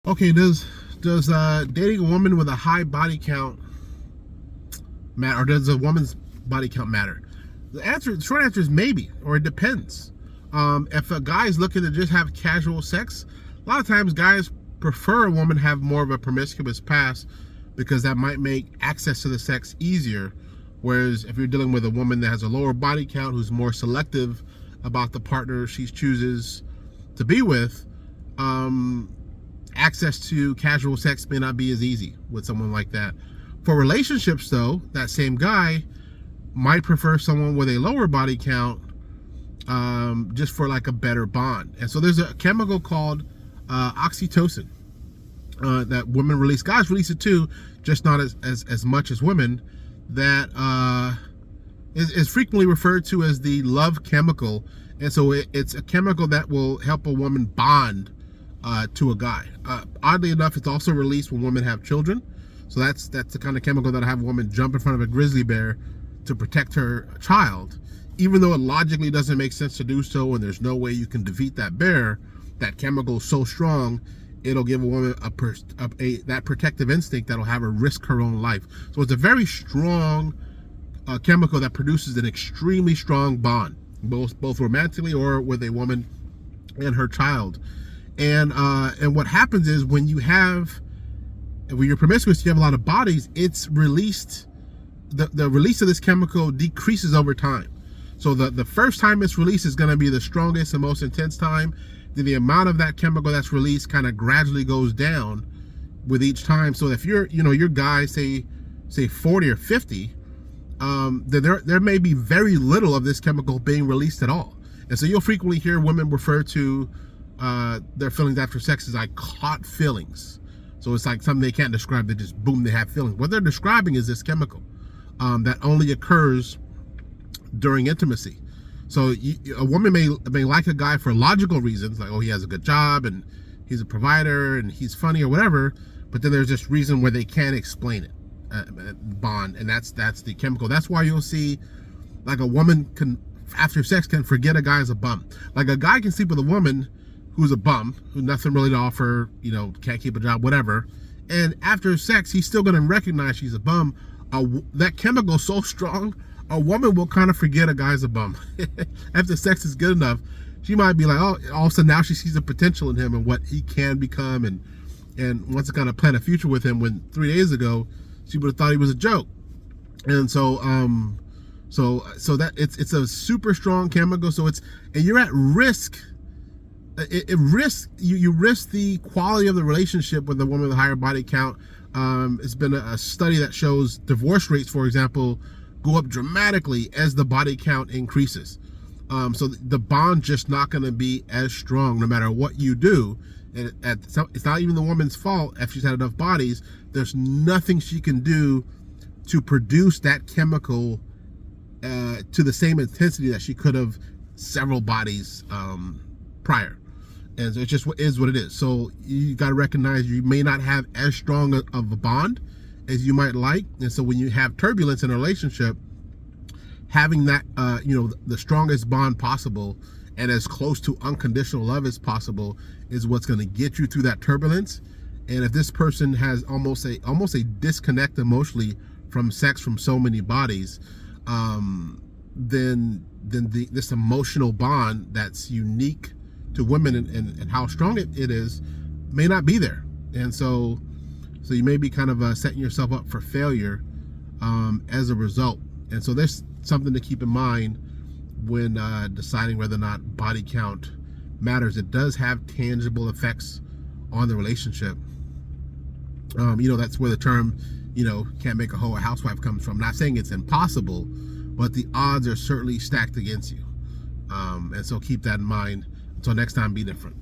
Okay, does dating a woman with a high body count matter, or does a woman's body count matter? The short answer is maybe, or it depends. If a guy is looking to just have casual sex, a lot of times guys prefer a woman have more of a promiscuous past because that might make access to the sex easier. Whereas if you're dealing with a woman that has a lower body count, who's more selective about the partner she chooses to be with, access to casual sex may not be as easy with someone like that. For relationships though, that same guy might prefer someone with a lower body count, just for like a better bond. And so there's a chemical called oxytocin that women release. Guys release it too, just not as much as women. That is frequently referred to as the love chemical. And so it's a chemical that will help a woman bond to a guy. Oddly enough, it's also released when women have children. So that's the kind of chemical that'll have a woman jump in front of a grizzly bear to protect her child. Even though it logically doesn't make sense to do so, and there's no way you can defeat that bear, that chemical is so strong, it'll give a woman that protective instinct that'll have her risk her own life. So it's a very strong chemical that produces an extremely strong bond, both romantically or with a woman and her child. And what happens is when you're promiscuous, you have a lot of bodies, it's released, the release of this chemical decreases over time. So the first time it's released is going to be the strongest and most intense time. Then the amount of that chemical that's released kind of gradually goes down with each time. So if your guy, say 40 or 50, then there may be very little of this chemical being released at all. And so you'll frequently hear women refer to their feelings after sex as like hot feelings. So it's like something they can't describe. They just boom, they have feelings. What they're describing is this chemical that only occurs during intimacy. So a woman may like a guy for logical reasons, like, oh, he has a good job and he's a provider and he's funny or whatever, but then there's this reason where they can't explain it, bond, and that's the chemical. That's why you'll see like a woman can, after sex, can forget a guy as a bum. Like a guy can sleep with a woman who's a bum, who nothing really to offer, can't keep a job, whatever, and after sex, he's still gonna recognize she's a bum. That chemical is so strong, a woman will kind of forget a guy's a bum. After sex is good enough, she might be like, oh, all of a sudden now she sees the potential in him and what he can become, and wants to kind of plan a future with him, when 3 days ago she would have thought he was a joke. And so that it's a super strong chemical. So and you're at risk. You risk the quality of the relationship with a woman with a higher body count. It's been a study that shows divorce rates, for example, go up dramatically as the body count increases. So the bond just not going to be as strong no matter what you do. And it's not even the woman's fault if she's had enough bodies. There's nothing she can do to produce that chemical to the same intensity that she could have several bodies prior. And so it just is what it is. So you got to recognize you may not have as strong of a bond as you might like. And so when you have turbulence in a relationship, having that, the strongest bond possible and as close to unconditional love as possible is what's going to get you through that turbulence. And if this person has almost a disconnect emotionally from sex from so many bodies, then this emotional bond that's unique to women and how strong it is may not be there. And so you may be kind of setting yourself up for failure as a result. And so there's something to keep in mind when deciding whether or not body count matters. It does have tangible effects on the relationship. That's where the term, can't make a hoe a housewife comes from. Not saying it's impossible, but the odds are certainly stacked against you. And so keep that in mind. Until next time, be different.